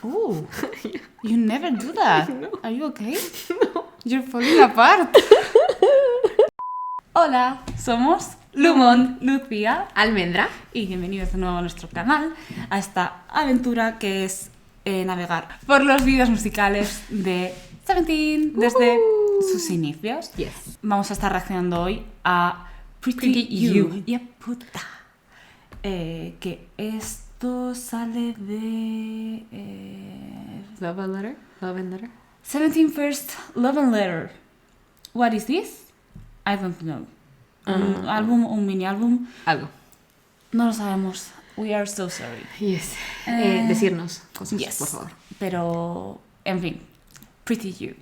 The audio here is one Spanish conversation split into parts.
Ooh, you never do that. No. Are you okay? No. You're falling apart. Hola, somos Lumon, Lucía Almendra. y bienvenidos de nuevo a nuestro canal, a esta aventura que es navegar por los vídeos musicales de Seventeen desde sus inicios. Yes. Vamos a estar reaccionando hoy a Pretty You. Y a puta. Que esto sale de... Love and Letter. Love and Letter. 17 First Love and Letter. What is this? I don't know. Un álbum, un mini álbum. Algo. No lo sabemos. We are so sorry. Yes. Decirnos cosas, Yes. por favor. Pero, en fin. Pretty You.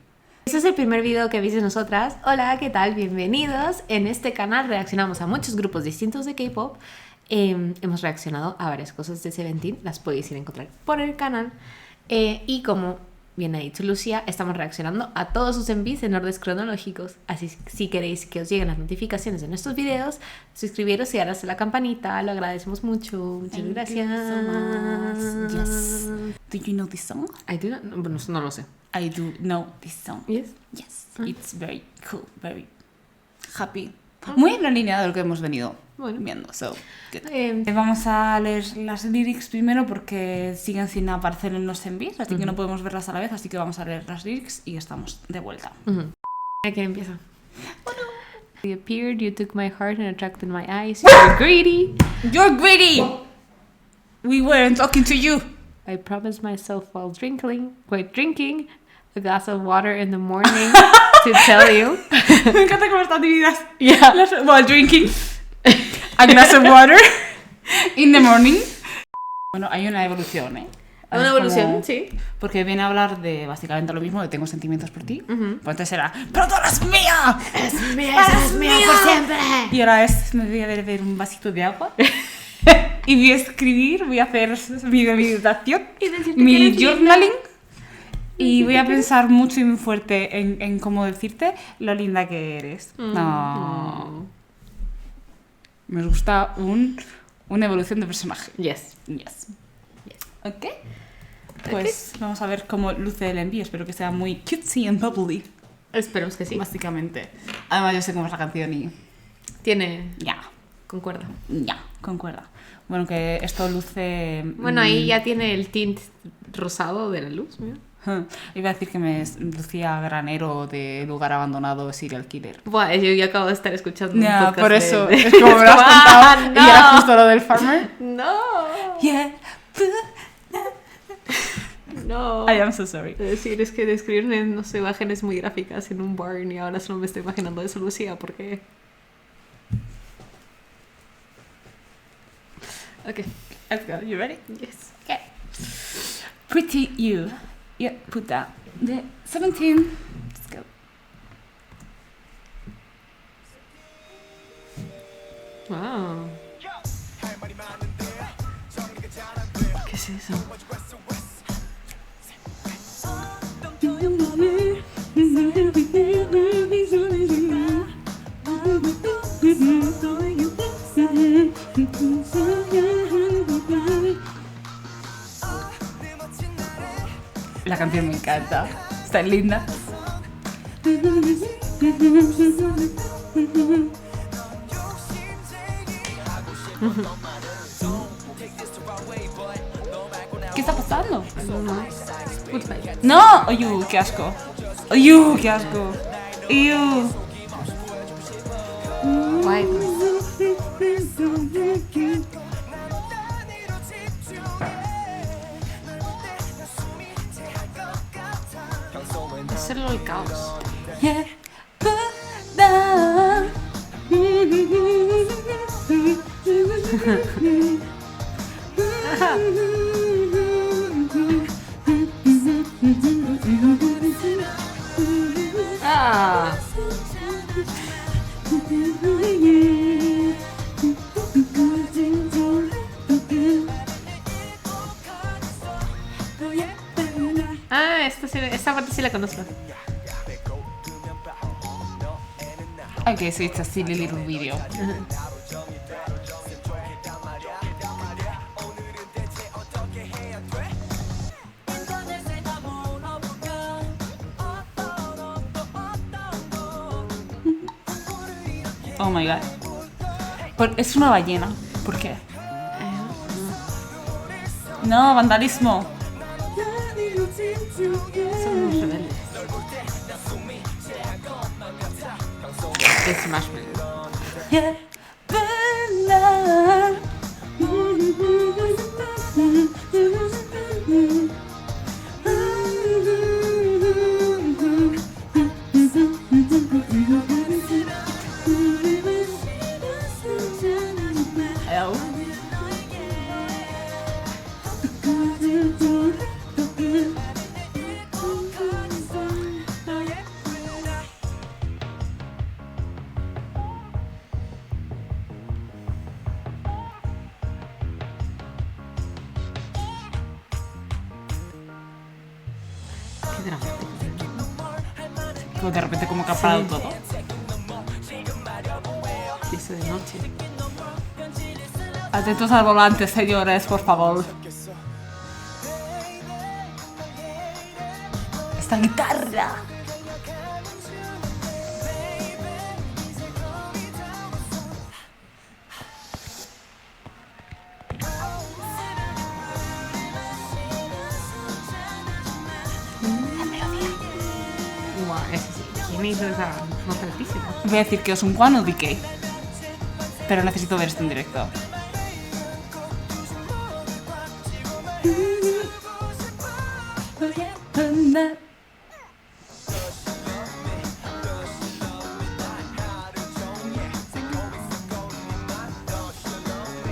Este es el primer video que veis de nosotras. Hola, ¿qué tal? Bienvenidos. En este canal reaccionamos a muchos grupos distintos de K-pop. Hemos reaccionado a varias cosas de Seventeen. Las podéis ir a encontrar por el canal. Y como bien ha dicho Lucía, estamos reaccionando a todos sus envíos en órdenes cronológicos. Así que si queréis que os lleguen las notificaciones de nuestros videos, suscribiros y darles a la campanita. Lo agradecemos mucho. Muchas Thank gracias. you so much. Yes. Do you know this song? I do not, bueno, no lo sé. I do know this song. Yes. Yes. It's very cool, very happy. Muy en la línea de lo que hemos venido viendo. So, good. Vamos a leer las lyrics primero porque siguen sin aparecer en los envíos, así que no podemos verlas a la vez, así que vamos a leer las lyrics y estamos de vuelta. ¿A quién empieza? You appeared, you took my heart and attracted my eyes. You're greedy. You're greedy! We weren't talking to you! I promised myself while drinking a glass of water in the morning to tell you. Me encanta cómo están divididas. Yeah. While drinking a glass of water in the morning. Bueno, hay una evolución, ¿eh? Una Es evolución, como- sí. Porque viene a hablar de básicamente lo mismo, de tengo sentimientos por ti. Pues entonces era, ¡pero tú eres mía! Es mía, ¡Eres mía por siempre. Y ahora me voy a beber un vasito de agua. Y voy a escribir, voy a hacer mi meditación, Y decirte que mi eres linda. journaling. Y voy a pensar mucho y muy fuerte en cómo decirte lo linda que eres. No. Me gusta una evolución de personaje. Yes. Yes. Ok. Pues vamos a ver cómo luce el envío. Espero que sea muy cutesy and bubbly. Esperemos que sí. Básicamente. Además, yo sé cómo es la canción y Tiene. ya, Concuerda. concuerda. Bueno, que esto luce... Bueno, ahí ya tiene el tint rosado de la luz. Mira. Iba a decir que me lucía granero de lugar abandonado serial killer. Buah, yo ya acabo de estar escuchando un Ya, podcast por eso. de- Es como me lo has contado no. y era justo lo del farmer. No. Yeah. No. I am so sorry. Es decir, es que describir, no sé, imágenes muy gráficas en un bar y ahora solo me estoy imaginando eso, Lucía, porque... Ok. Let's go. You ready? Yes. Okay. Pretty You. Yeah, put that. The 17. Let's go. Wow. ¿Qué es eso? La canción me encanta. Está linda. ¿Qué está pasando? Goodbye. ¡No! ¡Oyu, qué asco! ¡Oyu, qué asco! ¡Ew! Guay. Es solo el caos. Yeah. Put down. Ah. Ah, esta parte sí la conozco. Okay, so it's a silly little video. Oh my god. Es una ballena. ¿Por qué? No, vandalismo. Somos rebeldes. Es Marshmallow. De repente como que ha parado todo. Y eso de noche. Atentos al volante, señores, por favor. Esta guitarra. ¿Quién hizo esa nota altísima? Voy a decir que es un One o DK. Pero necesito ver esto en directo.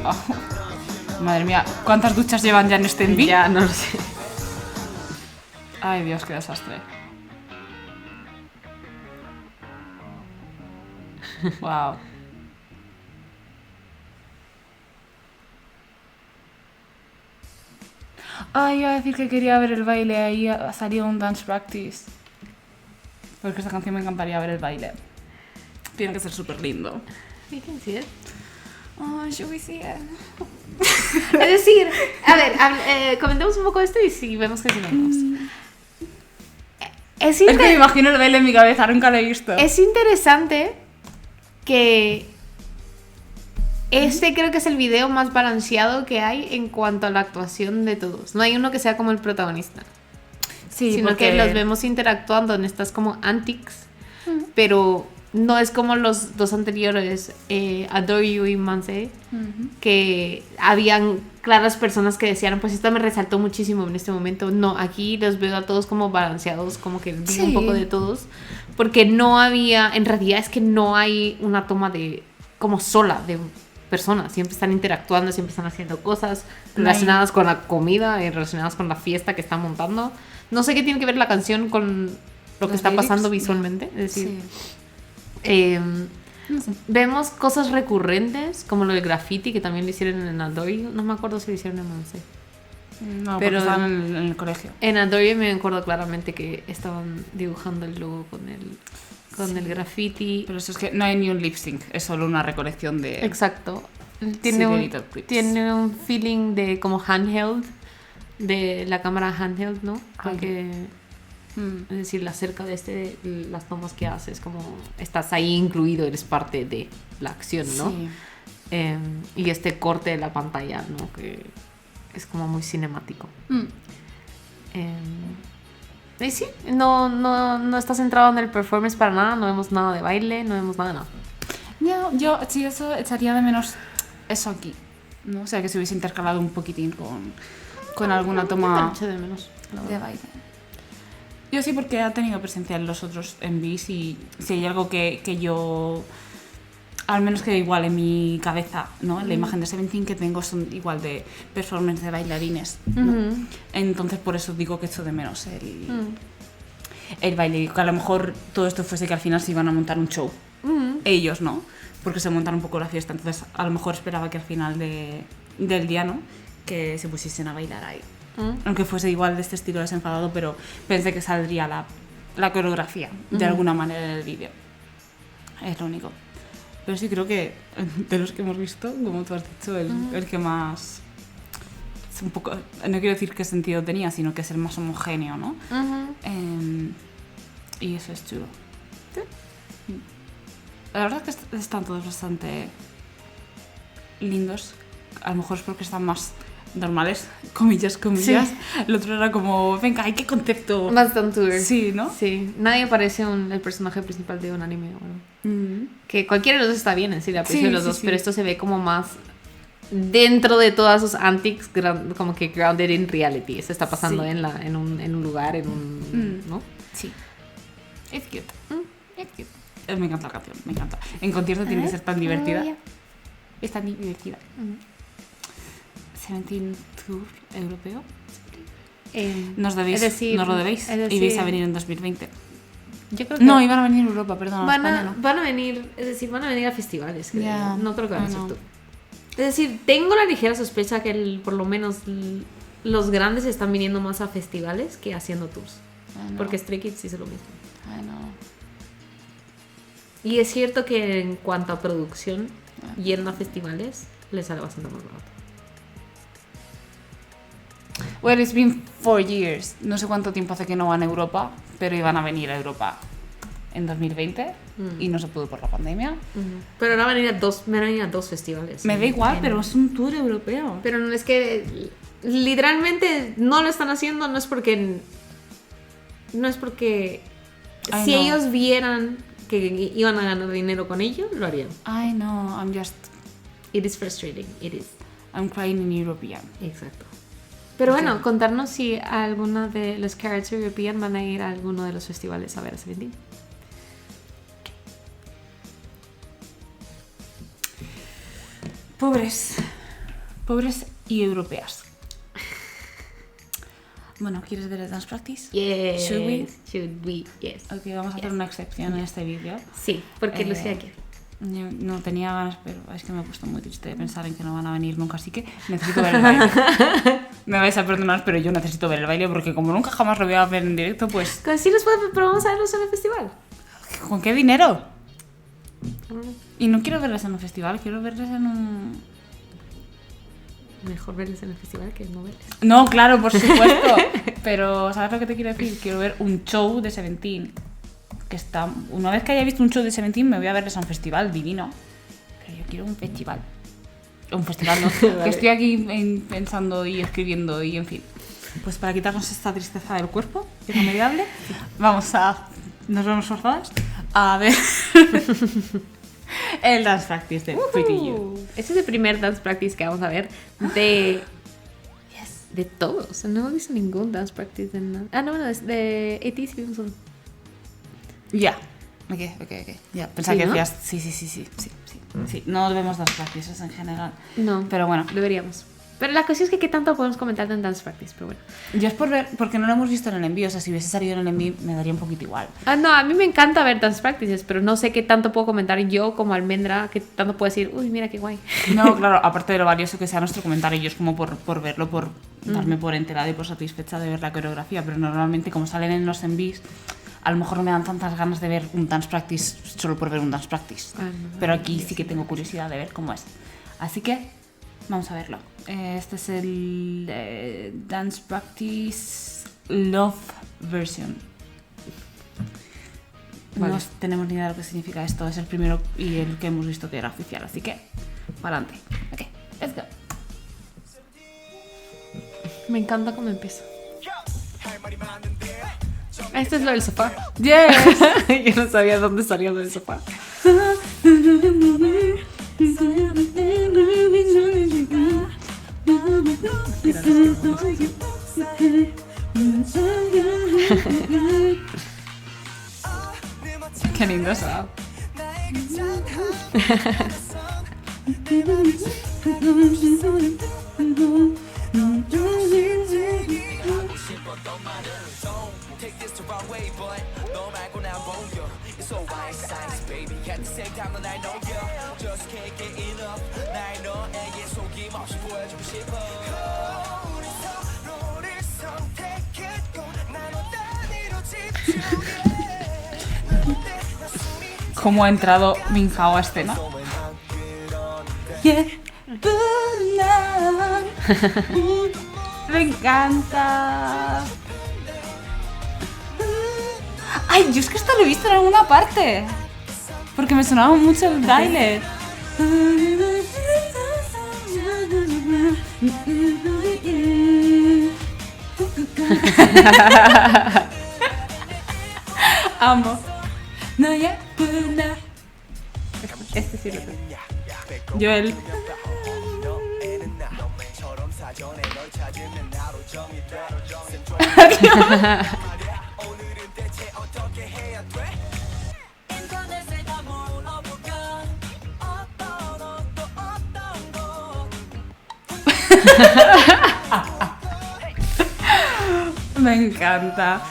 Oh. Madre mía, ¿cuántas duchas llevan ya en este envío? Ya, no lo sé. Ay, Dios, qué desastre. Wow. Ay, iba a decir que quería ver el baile. Ahí ha salido un dance practice. Porque esta canción me encantaría ver el baile. Tiene que ser súper lindo. You can see it. Oh, should we see it? Es decir, a ver, comentemos un poco esto y si vemos que sí vemos. Es que me imagino el baile en mi cabeza, nunca lo he visto. Es interesante que creo que es el video más balanceado que hay en cuanto a la actuación de todos. No hay uno que sea como el protagonista. Sí, sino porque que los vemos interactuando en estas como antics, pero no es como los dos anteriores, Adore You y Monse, que habían claras personas que decían, pues esto me resaltó muchísimo en este momento. No, aquí los veo a todos como balanceados, como que vi un poco de todos, porque no había, en realidad es que no hay una toma de como sola de personas, siempre están interactuando, siempre están haciendo cosas relacionadas con la comida y relacionadas con la fiesta que están montando. No sé qué tiene que ver la canción con lo que está pasando visualmente, es decir, vemos cosas recurrentes como lo del graffiti que también lo hicieron en Adore You. No me acuerdo si lo hicieron en Monse. No, pero estaban en el colegio. En Adore You me acuerdo claramente que estaban dibujando el logo con el graffiti. Pero eso es que no hay ni un lip sync, es solo una recolección de... Exacto. Tiene un feeling de como handheld, de la cámara handheld, ¿no? Porque... Es decir, acerca de las tomas que haces, como estás ahí incluido, eres parte de la acción, ¿no? Sí. Y este corte de la pantalla, ¿no? Que es como muy cinemático. Y sí, no está centrado en el performance para nada, no vemos nada de baile, no vemos nada de nada. Yo sí, eso echaría de menos eso aquí, ¿no? O sea, que se hubiese intercalado un poquitín con alguna toma de menos de baile. Yo sí, porque ha tenido presencia en los otros MVs y si hay algo que yo, al menos que igual en mi cabeza, ¿no? En la imagen de Seventeen que tengo son igual de performance de bailarines, ¿no? Entonces por eso digo que echo de menos el baile, que a lo mejor todo esto fuese que al final se iban a montar un show, ellos, ¿no? Porque se montan un poco la fiesta, entonces a lo mejor esperaba que al final del día, ¿no? Que se pusiesen a bailar ahí. Aunque fuese igual de este estilo desenfadado, pero pensé que saldría la coreografía de alguna manera en el vídeo. Es lo único. Pero sí creo que de los que hemos visto, como tú has dicho, el que más... Es un poco, no quiero decir qué sentido tenía, sino que es el más homogéneo, ¿no? Y eso es chulo. La verdad es que están todos bastante lindos. A lo mejor es porque están más normales, comillas. Sí. El otro era como, venga, ¿qué concepto? Más Down to Earth. Sí, ¿no? Sí, nadie parece el personaje principal de un anime. Bueno. Que cualquiera de los dos está bien, en sí, le aprecio los dos, pero esto se ve como más dentro de todas sus antics, como que grounded in reality. Esto está pasando en un lugar, ¿no? Sí. It's cute. It's cute. Me encanta la canción, me encanta. En concierto tiene que ser tan divertida. Es tan divertida. 17 Tour europeo. Nos lo debéis. Y vais a venir en 2020. Yo creo que no, iban a venir a Europa, perdón. Van a venir, van a venir a festivales, creo. Yeah, no creo que van a ser tú. Es decir, tengo la ligera sospecha que por lo menos los grandes están viniendo más a festivales que haciendo tours. Porque Stray Kids hizo lo mismo. Y es cierto que en cuanto a producción, yendo a festivales, les sale bastante más barato. Well, it's been 4 years. No sé cuánto tiempo hace que no van a Europa, pero iban a venir a Europa en 2020 y no se pudo por la pandemia. Pero ahora van a ir a dos festivales. Me da igual, pero es un tour europeo. Pero no es que literalmente no lo están haciendo, no es porque si ellos vieran que iban a ganar dinero con ello, lo harían. I know, It is frustrating, it is. I'm crying in European. Exacto. Pero bueno, contarnos si alguna de los Carrots European van a ir a alguno de los festivales a ver a Seventeen. Pobres y europeas. Bueno, ¿quieres ver el Dance Practice? Yes. Should we? Yes. Ok, vamos a hacer una excepción en este vídeo. Sí, porque Lucía quiere. No tenía ganas, pero es que me he puesto muy triste de pensar en que no van a venir nunca, así que necesito ver el baile. Me vais a perdonar, pero yo necesito ver el baile porque como nunca jamás lo voy a ver en directo, pues... Sí los puedo, pero vamos a verlos en el festival. ¿Con qué dinero? Y no quiero verles en un festival, quiero verles en un... Mejor verles en el festival que no verles. No, claro, por supuesto. Pero, ¿sabes lo que te quiero decir? Quiero ver un show de Seventeen. Una vez que haya visto un show de Seventeen me voy a verles a un festival divino, pero yo quiero un festival no vale. Que estoy aquí pensando y escribiendo y en fin, pues para quitarnos esta tristeza del cuerpo irremediable nos vemos forzadas a ver el Dance Practice de Pretty You. Este es el primer Dance Practice que vamos a ver de todos. No hemos visto ningún Dance Practice de nada. No, de AT sí vimos uno. Ya. Ok. Ya, pensaba que decías... Sí. No vemos Dance Practices en general. No. Pero bueno. Deberíamos. Pero la cuestión es que ¿qué tanto podemos comentar de Dance Practice? Pero bueno. Yo es por ver... Porque no lo hemos visto en el envío. O sea, si hubiese salido en el envío me daría un poquito igual. No, a mí me encanta ver Dance Practices, pero no sé qué tanto puedo comentar yo como almendra, qué tanto puedo decir, uy, mira qué guay. No, claro, aparte de lo valioso que sea nuestro comentario, yo es como por verlo, por darme por enterada y por satisfecha de ver la coreografía, pero normalmente como salen en los envíos... A lo mejor no me dan tantas ganas de ver un Dance Practice solo por ver un Dance Practice. Pero aquí sí que tengo curiosidad de ver cómo es. Así que vamos a verlo. Este es el Dance Practice Love Version. Vale. No tenemos ni idea de lo que significa esto. Es el primero y el que hemos visto que era oficial. Así que, para adelante. Ok, let's go. Me encanta cómo empieza. Esto es lo del sofá. Yes. Yo no sabía dónde salía lo del sofá. Qué lindo eso. ¿Cómo ha entrado Minhao a escena? Yeah. Me encanta. Ay, yo es que esto lo he visto en alguna parte. Porque me sonaba mucho el baile. Amo. No, ya, Este sí lo tengo. Joel. Me encanta.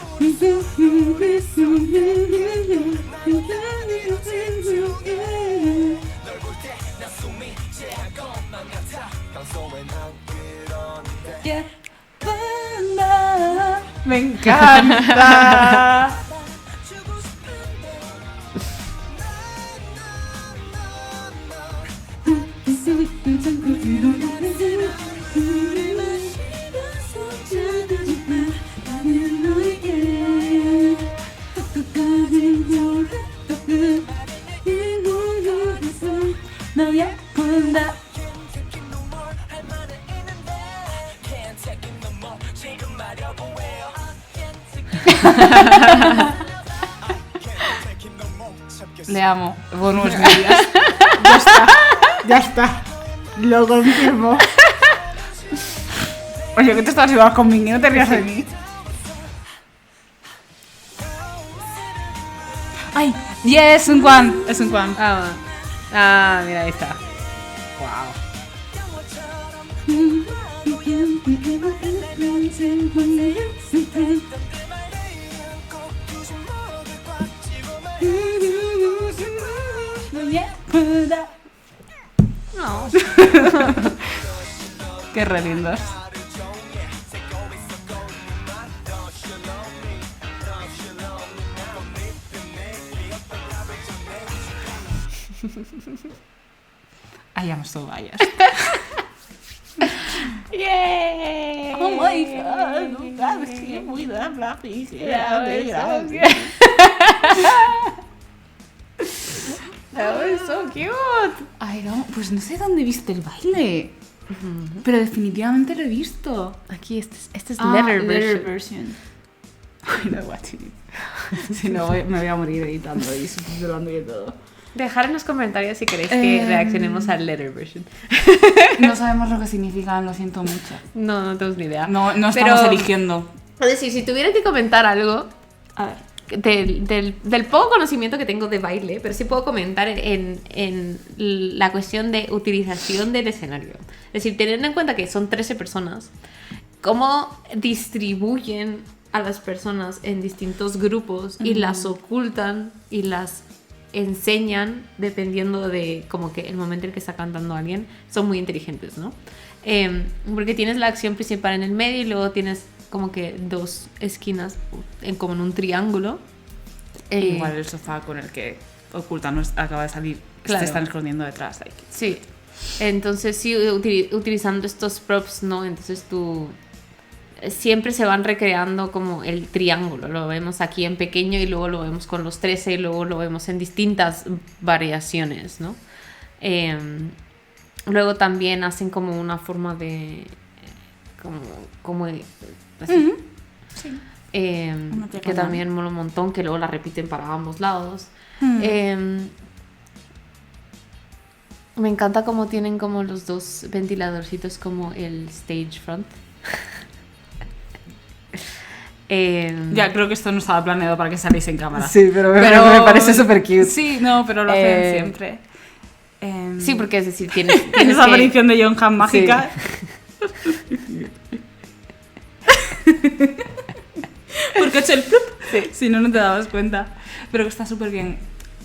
Me encanta. Le amo. Buenos días. Ya está. Ya está. Lo confirmo. Oye, ¿qué te estás llevando conmigo? No te rías de mí. ¡Ay! ¡Yes! Un Kwan. Es un Kwan. Mira, ahí está. Wow. No. Qué re lindos. I am so biased. Yay! Oh my god, that is muy Blackpink. That was so cute. Pues no sé dónde viste el baile. Pero definitivamente lo he visto. Aquí este es letter version. I know what you need. Si no, me voy a morir editando y subtitulando y todo. Dejar en los comentarios si queréis que reaccionemos al letter version. No sabemos lo que significan, lo siento mucho. No tenemos ni idea. No estamos eligiendo. Es decir, si tuviera que comentar algo, a ver, del poco conocimiento que tengo de baile, pero sí puedo comentar en la cuestión de utilización del escenario. Es decir, teniendo en cuenta que son 13 personas, cómo distribuyen a las personas en distintos grupos y las ocultan y las enseñan dependiendo de como que el momento en el que está cantando alguien, son muy inteligentes, ¿no? Porque tienes la acción principal en el medio y luego tienes como que dos esquinas como en un triángulo. Igual el sofá con el que ocultan acaba de salir, claro. Se están escondiendo detrás. Sí, entonces sí, utilizando estos props, ¿no? Entonces tú siempre se van recreando como el triángulo. Lo vemos aquí en pequeño y luego lo vemos con los 13 y luego lo vemos en distintas variaciones, ¿no? Luego también hacen como una forma de como así. Sí. Que también mola un montón, que luego la repiten para ambos lados. Me encanta cómo tienen como los dos ventiladorcitos como el stage front. Ya creo que esto no estaba planeado para que saliese en cámara. Sí, pero me parece súper cute. Sí, no, pero lo hacen siempre. Sí, porque es decir, tienes esa aparición de John Hamm mágica. Sí. Porque he hecho el plup. Sí. Si no te dabas cuenta. Pero que está súper bien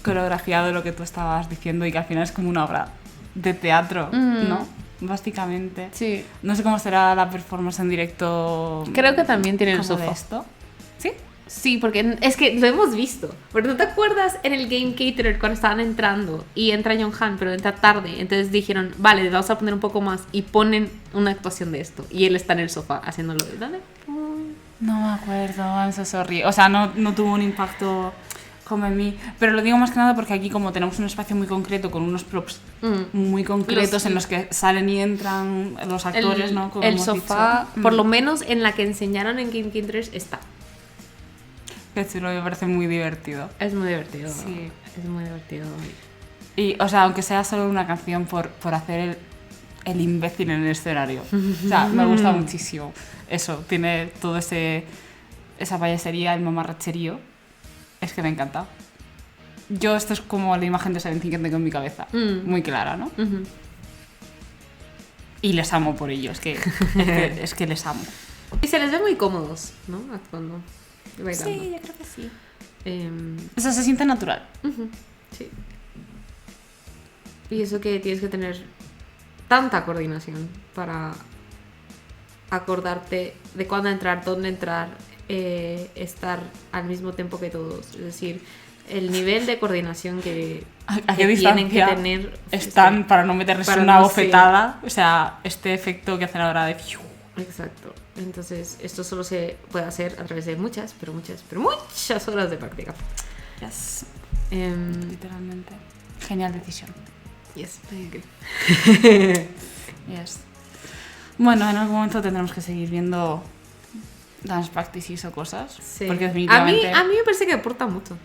coreografiado lo que tú estabas diciendo y que al final es como una obra de teatro, ¿no? Básicamente. Sí. No sé cómo será la performance en directo. Creo que también tiene el sofá. De esto. ¿Sí? Sí, porque es que lo hemos visto. Pero ¿no te acuerdas en el Game Caterer cuando estaban entrando y entra John Hamm, pero entra tarde? Entonces dijeron, vale, le vamos a poner un poco más y ponen una actuación de esto. Y él está en el sofá haciéndolo. ¿Dale? No me acuerdo, I'm so sorry. O sea, no tuvo un impacto Come Me. Pero lo digo más que nada porque aquí como tenemos un espacio muy concreto con unos props muy concretos en los que salen y entran los actores, ¿no? Como el sofá, por lo menos en la que enseñaron en King 3 está. Qué chulo, me parece muy divertido. Es muy divertido. Sí. Es muy divertido. Y, o sea, aunque sea solo una canción por hacer el imbécil en el escenario. O sea, me gusta muchísimo. Eso, tiene todo esa payasería, el mamarracherío. Es que me encanta. Yo, esto es como la imagen de Seventeen que tengo en mi cabeza. Muy clara, ¿no? Y les amo por ello, es que les amo. Y se les ve muy cómodos, ¿no? Actuando. Bailando. Sí, yo creo que sí. O sea, se siente natural. Sí. Y eso que tienes que tener tanta coordinación para acordarte de cuándo entrar, dónde entrar, estar al mismo tiempo que todos. Es decir, el nivel de coordinación que tienen que tener están para no meterles una bofetada. O sea, este efecto que hacen ahora de... Exacto. Entonces, esto solo se puede hacer a través de muchas horas de práctica. Yes. Literalmente. Genial decisión. Yes, I agree. Yes. Bueno, en algún momento tendremos que seguir viendo dance practices o cosas. Sí. Porque definitivamente... A mí me parece que aporta mucho.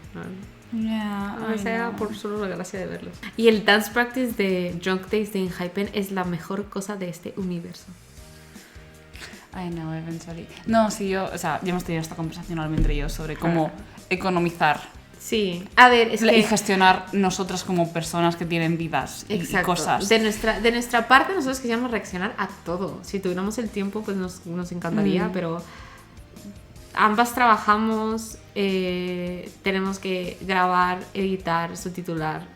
Yeah, o sea, por solo la gracia de verlos. Y el dance practice de Drunk Days de Enhypen es la mejor cosa de este universo. I know, eventually. No, sí, o sea, ya hemos tenido esta conversación Almendra y yo sobre cómo economizar. Sí, a ver, y gestionar nosotras como personas que tienen vidas y cosas. De nuestra parte, nosotros queríamos reaccionar a todo. Si tuviéramos el tiempo, pues nos encantaría, pero ambas trabajamos, tenemos que grabar, editar, subtitular,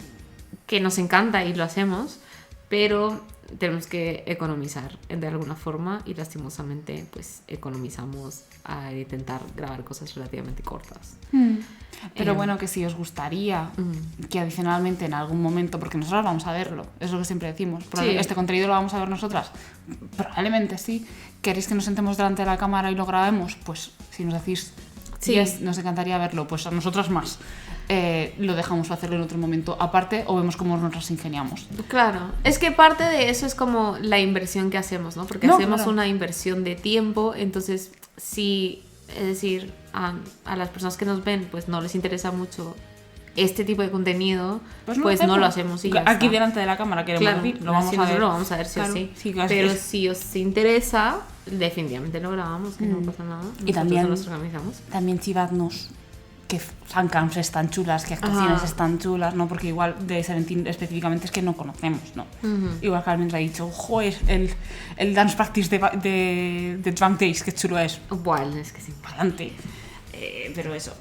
que nos encanta y lo hacemos, pero tenemos que economizar de alguna forma y lastimosamente pues economizamos a intentar grabar cosas relativamente cortas. Pero bueno, que si os gustaría que adicionalmente en algún momento, porque nosotros vamos a verlo, es lo que siempre decimos, este contenido lo vamos a ver nosotras, probablemente sí. ¿Queréis que nos sentemos delante de la cámara y lo grabemos? Pues si nos decís yes, nos encantaría verlo, pues a nosotras más. Lo dejamos hacerlo en otro momento aparte o vemos cómo nos las ingeniamos. Claro, es que parte de eso es como la inversión que hacemos, ¿no? Porque hacemos una inversión de tiempo, entonces sí, es decir, a las personas que nos ven pues no les interesa mucho este tipo de contenido, pues no lo hacemos y ya aquí está. Delante de la cámara queremos ver, lo vamos a ver. Lo vamos a ver sí o sí. Pero si os interesa, definitivamente lo grabamos, que no pasa nada. Y también nos organizamos. También chivadnos que fancams están chulas, que actuaciones están chulas, ¿no? Porque igual de Seventeen específicamente es que no conocemos, ¿no? Igual Carmen ha dicho, joder, el dance practice de Drunk Days, qué chulo es. Bueno, es que sí. Adelante. Pero eso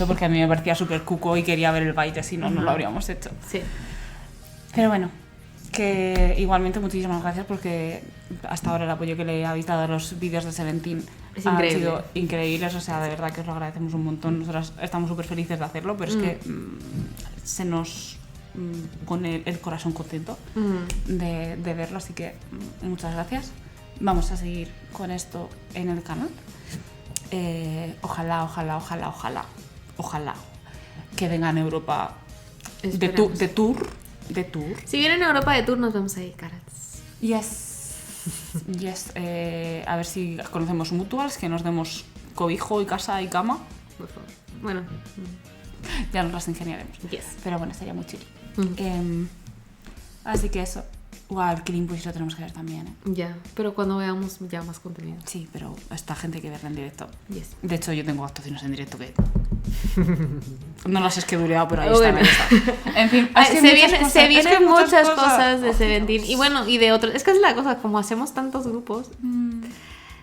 porque a mí me parecía súper cuco y quería ver el baile, si no, no lo habríamos hecho. Sí. Pero bueno, que igualmente muchísimas gracias porque hasta ahora el apoyo que le habéis dado a los vídeos de Seventeen han sido increíbles, o sea, de verdad que os lo agradecemos un montón. Nosotras estamos súper felices de hacerlo, pero es que se nos pone el corazón contento de verlo, así que muchas gracias. Vamos a seguir con esto en el canal. Ojalá que vengan a Europa de tour. Si vienen a Europa de tour nos vamos a ir, caras. Yes. A ver si conocemos mutuals, que nos demos cobijo y casa y cama. Por favor. Bueno. Ya nos las ingeniaremos. Yes. Pero bueno, estaría muy chuli. Así que eso. Wow, Killing Push lo tenemos que ver también, ¿eh? Ya, pero cuando veamos ya más contenido. Sí, pero esta gente hay que verla en directo. Yes. De hecho, yo tengo actuaciones en directo que... no las he esqueduleado, pero ahí está. En fin, se vienen muchas cosas de Seventeen. Y bueno, y de otros. Es que es la cosa, como hacemos tantos grupos,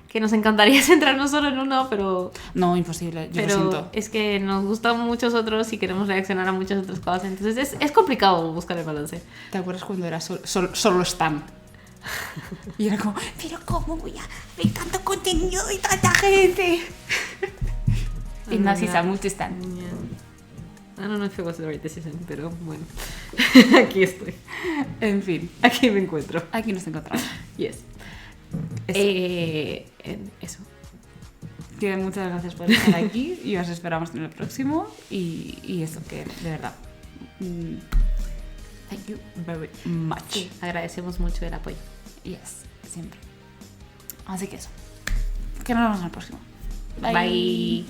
que nos encantaría centrarnos solo en uno, pero... No, imposible, yo lo siento. Es que nos gustan muchos otros y queremos reaccionar a muchas otras cosas. Entonces es complicado buscar el balance. ¿Te acuerdas cuando era solo Stan? Y era como, pero ¿cómo voy a ver tanto contenido y tanta gente? Y no, sí, mucho Stan. I don't know if it was the right decision, pero bueno. Aquí estoy. En fin. Aquí me encuentro. Aquí nos encontramos. Yes. Eso. Que muchas gracias por estar aquí y os esperamos en el próximo. Y eso que, de verdad, thank you very much. Sí, agradecemos mucho el apoyo. Yes, siempre. Así que eso. Que nos vemos en el próximo. Bye.